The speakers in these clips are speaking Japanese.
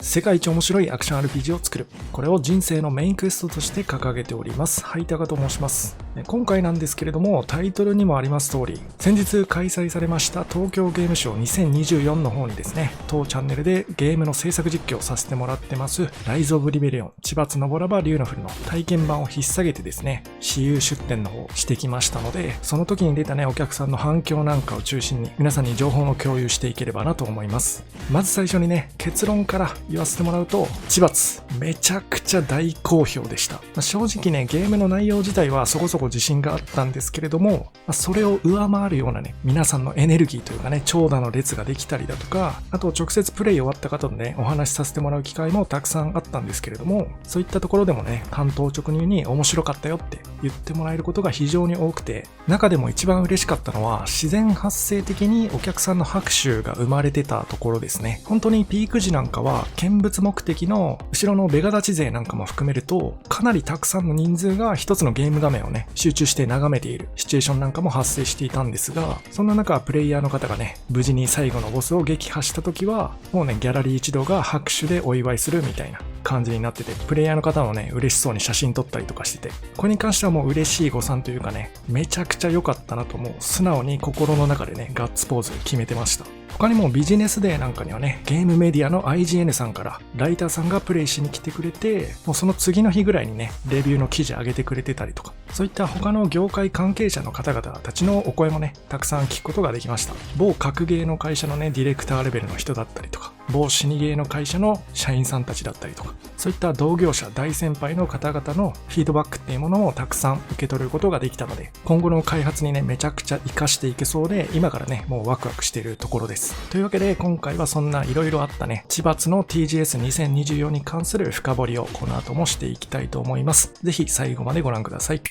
世界一面白いアクション RPG を作る。これを人生のメインクエストとして掲げております。ハイタカと申します。今回なんですけれども、タイトルにもあります通り、先日開催されました東京ゲームショウ2024の方にですね、当チャンネルでゲームの制作実況をさせてもらってます、ライズ・オブ・リベリオン、千葉つのぼらばリューナフルの体験版を引っ提げてですね、私有出展の方してきましたので、その時に出たね、お客さんの反響なんかを中心に、皆さんに情報の共有していければなと思います。まず最初にね、結論から言わせてもらうと、千葉つ、めちゃくちゃ大好評でした。正直ね、ゲームの内容自体はそこそこ自信があったんですけれども、それを上回るようなね、皆さんのエネルギーというかね、長蛇の列ができたりだとか、あと直接プレイ終わった方とね、お話しさせてもらう機会もたくさんあったんですけれども、そういったところでもね、単刀直入に面白かったよって言ってもらえることが非常に多くて、中でも一番嬉しかったのは、自然発生的にお客さんの拍手が生まれてたところですね。本当にピーク時なんかは、見物目的の後ろのベガ立ち勢なんかも含めると、かなりたくさんの人数が一つのゲーム画面をね、集中して眺めているシチュエーションなんかも発生していたんですが、そんな中、プレイヤーの方がね、無事に最後のボスを撃破した時は、もうね、ギャラリー一同が拍手でお祝いするみたいな感じになってて、プレイヤーの方もね、嬉しそうに写真撮ったりとかしてて、これに関してはもう嬉しい誤算というかね、めちゃくちゃ良かったなと、もう素直に心の中でね、ガッツポーズ決めてました。他にもビジネスデーなんかにはね、ゲームメディアの IGN さんからライターさんがプレイしに来てくれて、もうその次の日ぐらいにね、レビューの記事上げてくれてたりとか、そういった他の業界関係者の方々たちのお声もね、たくさん聞くことができました。某格ゲーの会社のね、ディレクターレベルの人だったりとか、某死にゲーの会社の社員さんたちだったりとか、そういった同業者、大先輩の方々のフィードバックっていうものもたくさん受け取ることができたので、今後の開発にね、めちゃくちゃ活かしていけそうで、今からね、もうワクワクしているところです。というわけで、今回はそんな色々あったね、千葉つの TGS2024 に関する深掘りをこの後もしていきたいと思います。ぜひ最後までご覧ください。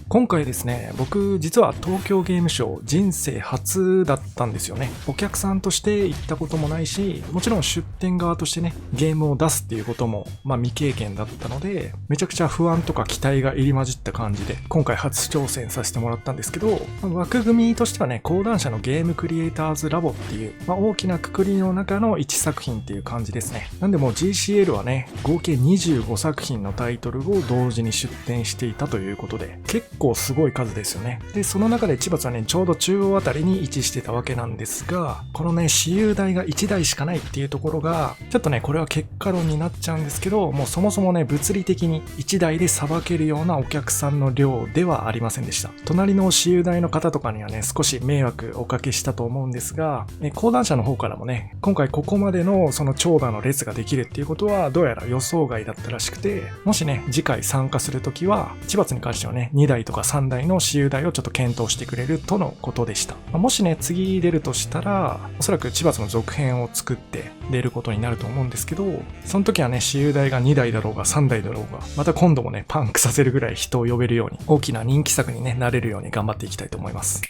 今回ですね、僕実は東京ゲームショウ人生初だったんですよね。お客さんとして行ったこともないし、もちろん出店側としてね、ゲームを出すっていうことも未経験だったので、めちゃくちゃ不安とか期待が入り混じった感じで、今回初挑戦させてもらったんですけど、枠組みとしてはね、講談社のゲームクリエイターズラボっていう、大きな括りの中の1作品っていう感じですね。なんでもう GCL はね、合計25作品のタイトルを同時に出展していたということで、結構すごい数ですよね。で、その中で千葉はね、ちょうど中央あたりに位置してたわけなんですが、このね、私有台が1台しかないっていうところが、ちょっとね、これは結果論になっちゃうんですけど、もうそもそもね、物理的に1台でさばけるようなお客さんの量ではありませんでした。隣の私有台の方とかにはね、少し迷惑おかけしたと思うんですが、講談社の方からもね、今回ここまでのその長蛇の列ができるっていうことは、どうやら予想外だったらしくて、もしね、次回参加するときは、千葉に関してはね、2台とか3台の私有台をちょっと検討してくれるとのことでした。もしね、次出るとしたら、おそらく千葉の続編を作って出ることになると思うんですけど、その時はね、私有台が2台だろうが3台だろうが、また今度もね、パンクさせるぐらい人を呼べるように、大きな人気作にね、なれるように頑張っていきたいと思います。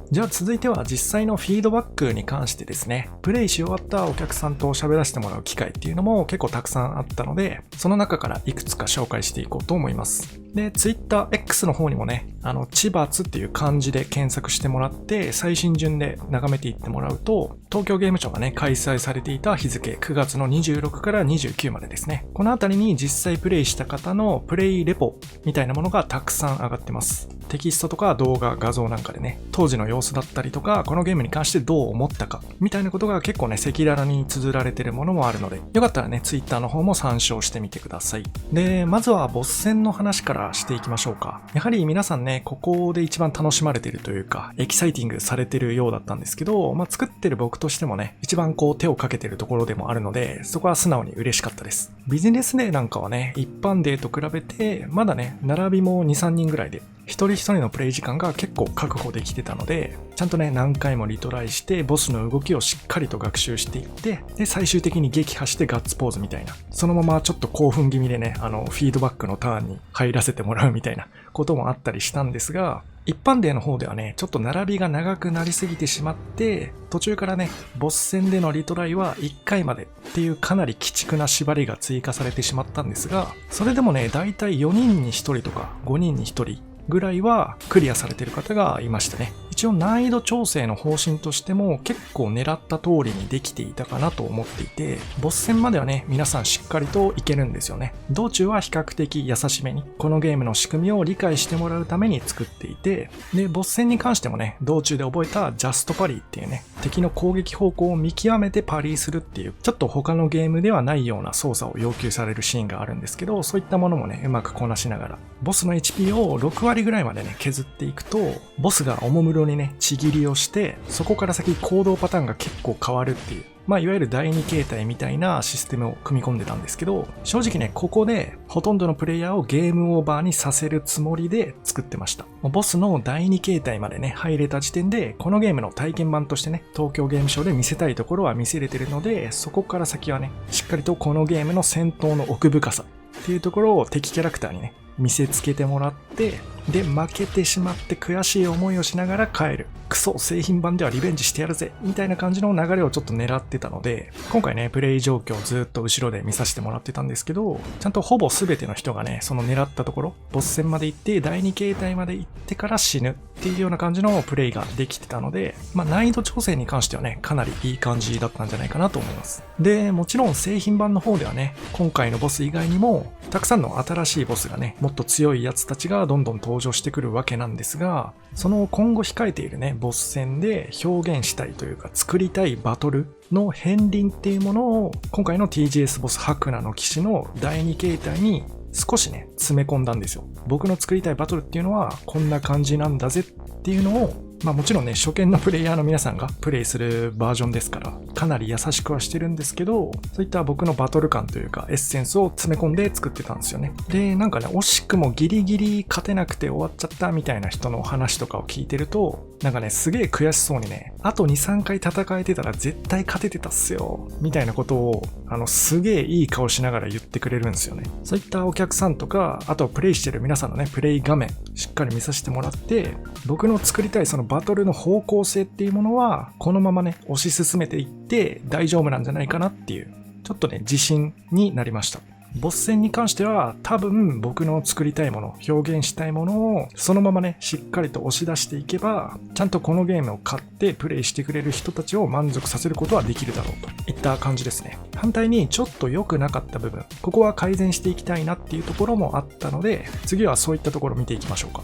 じゃあ続いては実際のフィードバックに関してですね、プレイし終わったお客さんと喋らせてもらう機会っていうのも結構たくさんあったので、その中からいくつか紹介していこうと思います。で、Twitter X の方にもね、千葉つっていう漢字で検索してもらって、最新順で眺めていってもらうと、東京ゲームショウがね、開催されていた日付9月の26から29までですね。このあたりに実際プレイした方のプレイレポみたいなものがたくさん上がってます。テキストとか動画、画像なんかでね、当時の様子だったりとか、このゲームに関してどう思ったか、みたいなことが結構ね、赤裸々に綴られてるものもあるので、よかったらね、Twitter の方も参照してみてください。で、まずはボス戦の話からしていきましょうか。やはり皆さんね、ここで一番楽しまれてるというか、エキサイティングされてるようだったんですけど、作ってる僕としてもね、一番手をかけてるところでもあるので、そこは素直に嬉しかったです。ビジネスデーなんかはね、一般デーと比べて、まだね、並びも2、3人ぐらいで、一人一人のプレイ時間が結構確保できてたので、ちゃんとね、何回もリトライして、ボスの動きをしっかりと学習していって、で、最終的に撃破してガッツポーズみたいな、そのままちょっと興奮気味でね、フィードバックのターンに入らせてもらうみたいなこともあったりしたんですが、一般デーの方ではね、ちょっと並びが長くなりすぎてしまって、途中からね、ボス戦でのリトライは1回までっていうかなり鬼畜な縛りが追加されてしまったんですが、それでもね、だいたい4人に1人とか5人に1人、ぐらいはクリアされてる方がいましたね。一応難易度調整の方針としても結構狙った通りにできていたかなと思っていて、ボス戦まではね、皆さんしっかりといけるんですよね。道中は比較的優しめに、このゲームの仕組みを理解してもらうために作っていて、で、ボス戦に関してもね、道中で覚えたジャストパリーっていうね、敵の攻撃方向を見極めてパリーするっていう、ちょっと他のゲームではないような操作を要求されるシーンがあるんですけど、そういったものもね、うまくこなしながら、ボスの HP を6割ぐらいまでね、削っていくと、ボスがおもむろにね、ちぎりをして、そこから先行動パターンが結構変わるっていう、いわゆる第二形態みたいなシステムを組み込んでたんですけど、正直ね、ここでほとんどのプレイヤーをゲームオーバーにさせるつもりで作ってました。ボスの第二形態までね、入れた時点で、このゲームの体験版としてね、東京ゲームショウで見せたいところは見せれてるので、そこから先はね、しっかりとこのゲームの戦闘の奥深さっていうところを敵キャラクターにね、見せつけてもらって、で、負けてしまって悔しい思いをしながら帰る。クソ、製品版ではリベンジしてやるぜみたいな感じの流れをちょっと狙ってたので、今回ね、プレイ状況をずっと後ろで見させてもらってたんですけど、ちゃんとほぼ全ての人がね、その狙ったところ、ボス戦まで行って、第2形態まで行ってから死ぬっていうような感じのプレイができてたので、難易度調整に関してはね、かなりいい感じだったんじゃないかなと思います。で、もちろん製品版の方ではね、今回のボス以外にも、たくさんの新しいボスがね、もっと強いやつたちがどんどん登場してくるわけなんですが、その今後控えているね、ボス戦で表現したいというか作りたいバトルの片鱗っていうものを今回の TGS ボス白菜の騎士の第2形態に少しね、詰め込んだんですよ。僕の作りたいバトルっていうのはこんな感じなんだぜっていうのをもちろんね、初見のプレイヤーの皆さんがプレイするバージョンですから、かなり優しくはしてるんですけど、そういった僕のバトル感というか、エッセンスを詰め込んで作ってたんですよね。で、なんかね、惜しくもギリギリ勝てなくて終わっちゃったみたいな人の話とかを聞いてると、なんかね、すげえ悔しそうにね、あと2、3回戦えてたら絶対勝ててたっすよ、みたいなことを、すげえいい顔しながら言ってくれるんですよね。そういったお客さんとか、あとプレイしてる皆さんのね、プレイ画面、しっかり見させてもらって、僕の作りたいそのバトルの方向性っていうものは、このままね、推し進めていって大丈夫なんじゃないかなっていう、ちょっとね、自信になりました。ボス戦に関しては多分僕の作りたいもの、表現したいものをそのままね、しっかりと押し出していけば、ちゃんとこのゲームを買ってプレイしてくれる人たちを満足させることはできるだろうといった感じですね。反対にちょっと良くなかった部分、ここは改善していきたいなっていうところもあったので、次はそういったところを見ていきましょうか。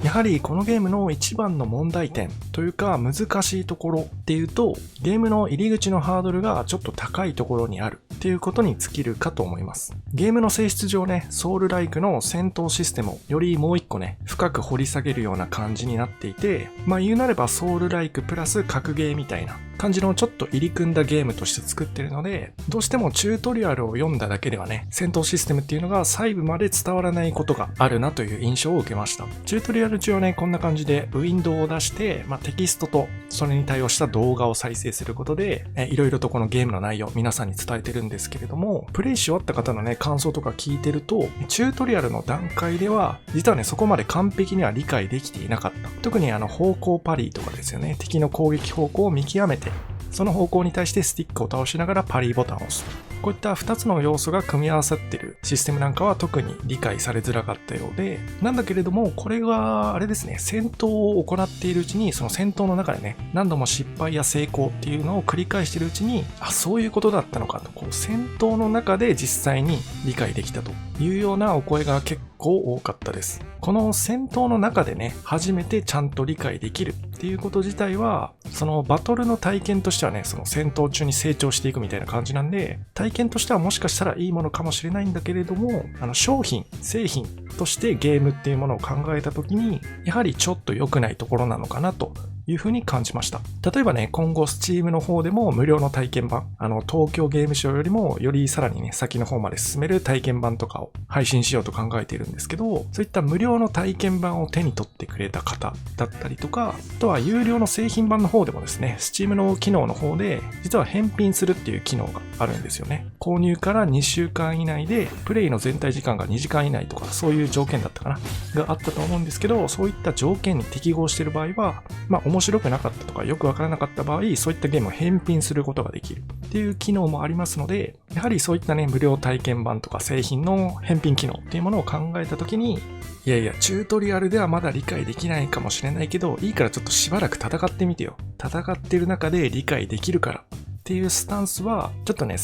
やはりこのゲームの一番の問題点というか難しいところっていうと、ゲームの入り口のハードルがちょっと高いところにあるっていうことに尽きるかと思います。ゲームの性質上ね、ソウルライクの戦闘システムをよりもう一個ね、深く掘り下げるような感じになっていて、言うなればソウルライクプラス格ゲーみたいな感じのちょっと入り組んだゲームとして作ってるので、どうしてもチュートリアルを読んだだけではね、戦闘システムっていうのが細部まで伝わらないことがあるなという印象を受けました。チュートリアル中はね、こんな感じでウィンドウを出して、テキストとそれに対応した動画を再生することで、いろいろとこのゲームの内容皆さんに伝えてるんですけれども、プレイし終わった方のね、感想とか聞いてると、チュートリアルの段階では、実はね、そこまで完璧には理解できていなかった。特に方向パリーとかですよね、敵の攻撃方向を見極めて、その方向に対してスティックを倒しながらパリーボタンを押す。こういった2つの要素が組み合わさっているシステムなんかは特に理解されづらかったようで、なんだけれども、これがあれですね、戦闘を行っているうちに、その戦闘の中でね、何度も失敗や成功っていうのを繰り返しているうちに、そういうことだったのかと、戦闘の中で実際に理解できたというようなお声が結構多かったです。この戦闘の中でね、初めてちゃんと理解できるっていうこと自体は、そのバトルの体験としてはね、その戦闘中に成長していくみたいな感じなんで、体験としてはもしかしたらいいものかもしれないんだけれども、商品、製品としてゲームっていうものを考えたときに、やはりちょっと良くないところなのかなというふうに感じました。例えばね、今後 Steam の方でも無料の体験版、東京ゲームショウよりもよりさらにね、先の方まで進める体験版とかを配信しようと考えているんですけど、そういった無料の体験版を手に取ってくれた方だったりとか、あとは有料の製品版の方でもですね、Steam の機能の方で、実は返品するっていう機能があるんですよね。購入から2週間以内で、プレイの全体時間が2時間以内とか、そういう条件だったかながあったと思うんですけど、そういった条件に適合している場合は、面白くなかったとかよくわからなかった場合、そういったゲームを返品することができるっていう機能もありますので、ややはりそういったね、無料体験版とか製品の返品機能っていうものを考えたときに、いやいや、チュートリアルではまだ理解できないかもしれないけど、いいからちょっとしばらく戦ってみてよ。戦ってる中で理解できるからっていうスタンスは、ちょっとね、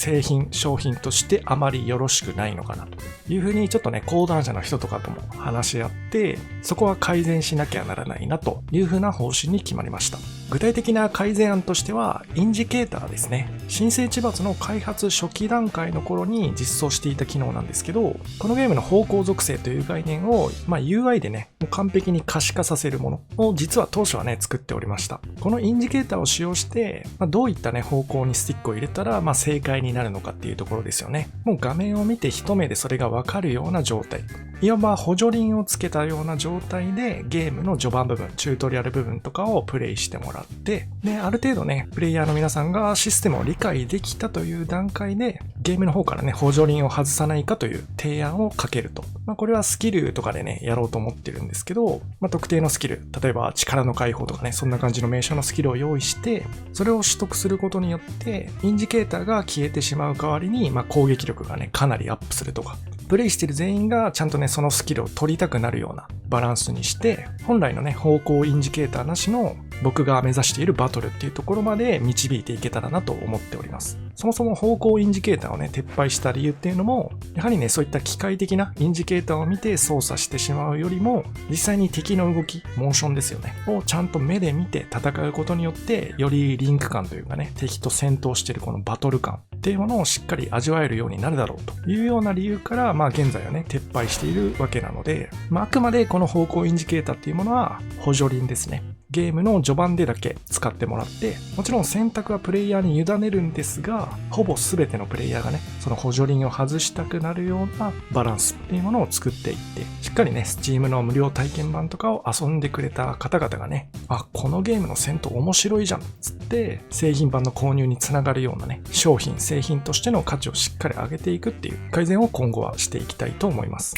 商品としてあまりよろしくないのかなというふうに、ちょっとね、講談社の人とかとも話し合って、そこは改善しなきゃならないなというふうな方針に決まりました。具体的な改善案としては、インジケーターですね。新生千罰の開発初期段階の頃に実装していた機能なんですけど、このゲームの方向属性という概念を、UI でね、完璧に可視化させるものを実は当初はね、作っておりました。このインジケーターを使用して、どういったね、方向にスティックを入れたら、正解になるのかっていうところですよね。もう画面を見て一目でそれがわかるような状態。いわば補助輪をつけたような状態でゲームの序盤部分、チュートリアル部分とかをプレイしてもらって、で、ある程度ね、プレイヤーの皆さんがシステムを理解できたという段階で、ゲームの方からね、補助輪を外さないかという提案をかけると。これはスキルとかでね、やろうと思ってるんですけど、特定のスキル、例えば力の解放とかね、そんな感じの名称のスキルを用意して、それを取得することによって、インジケーターが消えてしまう代わりに、攻撃力がね、かなりアップするとか、プレイしてる全員がちゃんとね、そのスキルを取りたくなるようなバランスにして、本来のね、方向インジケーターなしの僕が目指しているバトルっていうところまで導いていけたらなと思っております。そもそも方向インジケーターをね、撤廃した理由っていうのも、やはりね、そういった機械的なインジケーターを見て操作してしまうよりも、実際に敵の動き、モーションですよね、をちゃんと目で見て戦うことによって、よりリンク感というかね、敵と戦闘しているこのバトル感っていうものをしっかり味わえるようになるだろうというような理由から、現在はね、撤廃しているわけなので、あくまでこの方向インジケーターっていうものは補助輪ですね。ゲームの序盤でだけ使ってもらって、もちろん選択はプレイヤーに委ねるんですが、ほぼ全てのプレイヤーがね、その補助輪を外したくなるようなバランスっていうものを作っていって、しっかりね、Steam の無料体験版とかを遊んでくれた方々がね、このゲームの戦闘面白いじゃんつって、製品版の購入につながるようなね、商品、製品としての価値をしっかり上げていくっていう改善を今後はしていきたいと思います。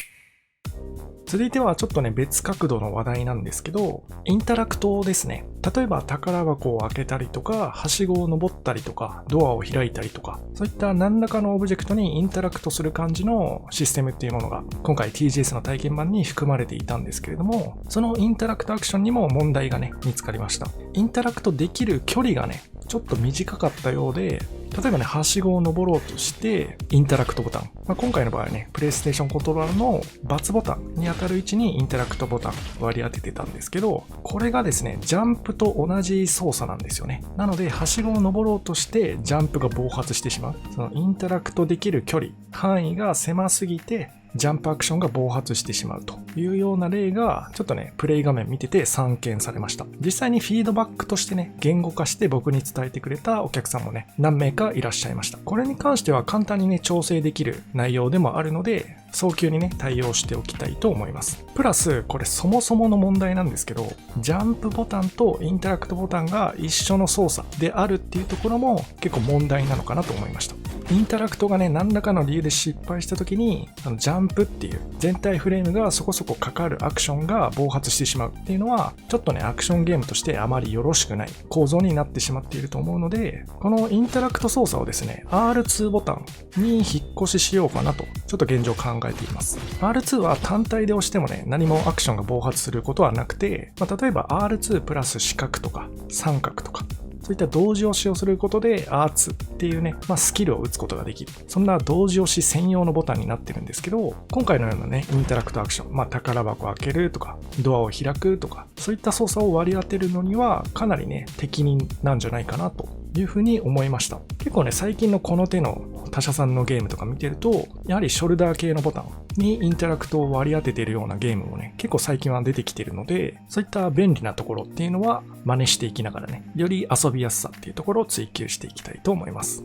続いてはちょっとね、別角度の話題なんですけど、インタラクトですね。例えば宝箱を開けたりとか、はしごを登ったりとか、ドアを開いたりとか、そういった何らかのオブジェクトにインタラクトする感じのシステムっていうものが、今回 TGS の体験版に含まれていたんですけれども、そのインタラクトアクションにも問題がね、見つかりました。インタラクトできる距離がね、ちょっと短かったようで、例えばね、はしごを登ろうとして、インタラクトボタン。今回の場合はね、プレイステーションコントローラーの×ボタンに当たる位置にインタラクトボタン割り当ててたんですけど、これがですね、ジャンプと同じ操作なんですよね。なので、はしごを登ろうとして、ジャンプが暴発してしまう。そのインタラクトできる距離、範囲が狭すぎて、ジャンプアクションが暴発してしまうというような例がちょっとねプレイ画面見てて散見されました。実際にフィードバックとしてね言語化して僕に伝えてくれたお客さんもね何名かいらっしゃいました。これに関しては簡単にね調整できる内容でもあるので早急にね対応しておきたいと思います。プラスこれそもそもの問題なんですけど、ジャンプボタンとインタラクトボタンが一緒の操作であるっていうところも結構問題なのかなと思いました。インタラクトがね何らかの理由で失敗した時にジャンプっていう全体フレームがそこそこかかるアクションが暴発してしまうっていうのはちょっとねアクションゲームとしてあまりよろしくない構造になってしまっていると思うので、このインタラクト操作をですね R2 ボタンに引っ越ししようかなとちょっと現状考えています。 R2 は単体で押してもね何もアクションが暴発することはなくて、例えば R2 プラス四角とか三角とかそういった同時押しをすることで R2 っていうね、スキルを打つことができる。そんな同時押し専用のボタンになってるんですけど、今回のようなね、インタラクトアクション、宝箱を開けるとか、ドアを開くとか、そういった操作を割り当てるのにはかなりね、適任なんじゃないかなというふうに思いました。結構ね、最近のこの手の他社さんのゲームとか見てると、やはりショルダー系のボタンにインタラクトを割り当てているようなゲームもね、結構最近は出てきているので、そういった便利なところっていうのは真似していきながらね、より遊びやすさっていうところを追求していきたいと思います。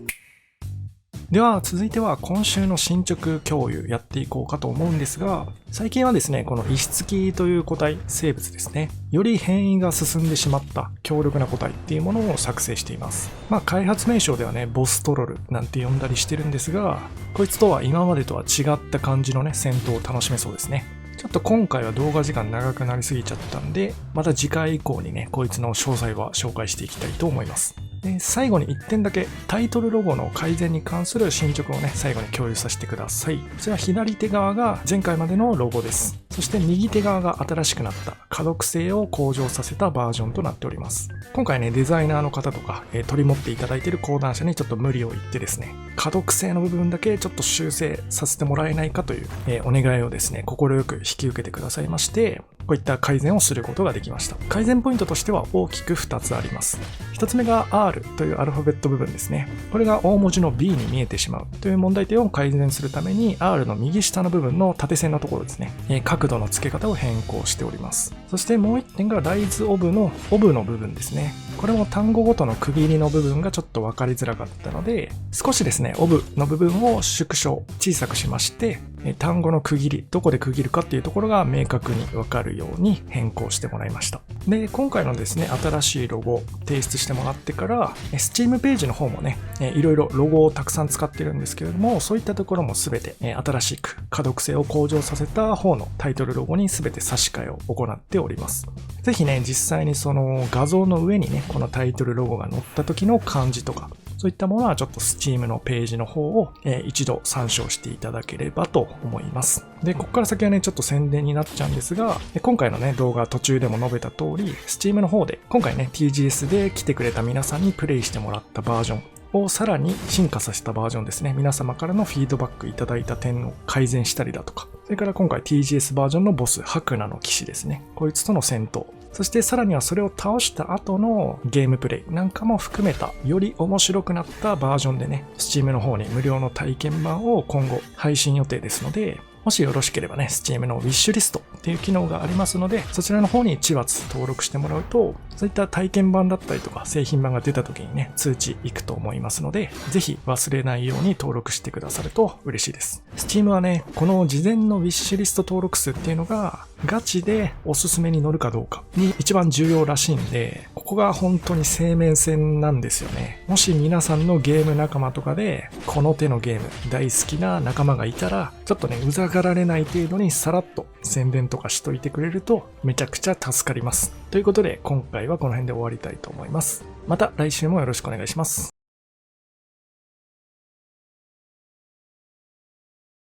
では続いては今週の進捗共有やっていこうかと思うんですが、最近はですねこのイシツキという個体生物ですね、より変異が進んでしまった強力な個体っていうものを作成しています。開発名称ではねボストロルなんて呼んだりしてるんですが、こいつとは今までとは違った感じのね戦闘を楽しめそうですね。ちょっと今回は動画時間長くなりすぎちゃったんで、また次回以降にねこいつの詳細は紹介していきたいと思います。で、最後に1点だけタイトルロゴの改善に関する進捗をね、最後に共有させてください。こちら左手側が前回までのロゴです。そして右手側が新しくなった可読性を向上させたバージョンとなっております。今回ね、デザイナーの方とか、取り持っていただいている講談社にちょっと無理を言ってですね、可読性の部分だけちょっと修正させてもらえないかという、お願いをですね、快く引き受けてくださいまして、こういった改善をすることができました。改善ポイントとしては大きく2つあります。1つ目が R というアルファベット部分ですね。これが大文字の B に見えてしまうという問題点を改善するために R の右下の部分の縦線のところですね、角度の付け方を変更しております。そしてもう1点が Rise of のオブの部分ですね。これも単語ごとの区切りの部分がちょっと分かりづらかったので、少しですね、オブの部分を縮小、小さくしまして、単語の区切り、どこで区切るかっていうところが明確に分かるように変更してもらいました。で、今回のですね、新しいロゴを提出してもらってから、Steam ページの方もね、いろいろロゴをたくさん使ってるんですけれども、そういったところもすべて新しく可読性を向上させた方のタイトルロゴにすべて差し替えを行っております。ぜひね、実際にその画像の上にね、このタイトルロゴが載った時の感じとか、そういったものはちょっと Steam のページの方を一度参照していただければと思います。で、ここから先はね、ちょっと宣伝になっちゃうんですが、今回のね、動画途中でも述べた通り、Steam の方で、今回ね、TGS で来てくれた皆さんにプレイしてもらったバージョンをさらに進化させたバージョンですね。皆様からのフィードバックいただいた点を改善したりだとか、それから今回 TGS バージョンのボス、白ナの騎士ですね。こいつとの戦闘。そしてさらにはそれを倒した後のゲームプレイなんかも含めたより面白くなったバージョンでね、Steam の方に無料の体験版を今後配信予定ですので、もしよろしければね、Steam のウィッシュリストっていう機能がありますので、そちらの方に1月登録してもらうと、そういった体験版だったりとか製品版が出た時にね、通知いくと思いますので、ぜひ忘れないように登録してくださると嬉しいです。Steam はね、この事前のウィッシュリスト登録数っていうのが、ガチでおすすめに乗るかどうかに一番重要らしいんで、ここが本当に生命線なんですよね。もし皆さんのゲーム仲間とかで、この手のゲーム大好きな仲間がいたら、ちょっとね、うざがられない程度にさらっと宣伝とかしといてくれるとめちゃくちゃ助かります。ということで、今回はこの辺で終わりたいと思います。また来週もよろしくお願いします。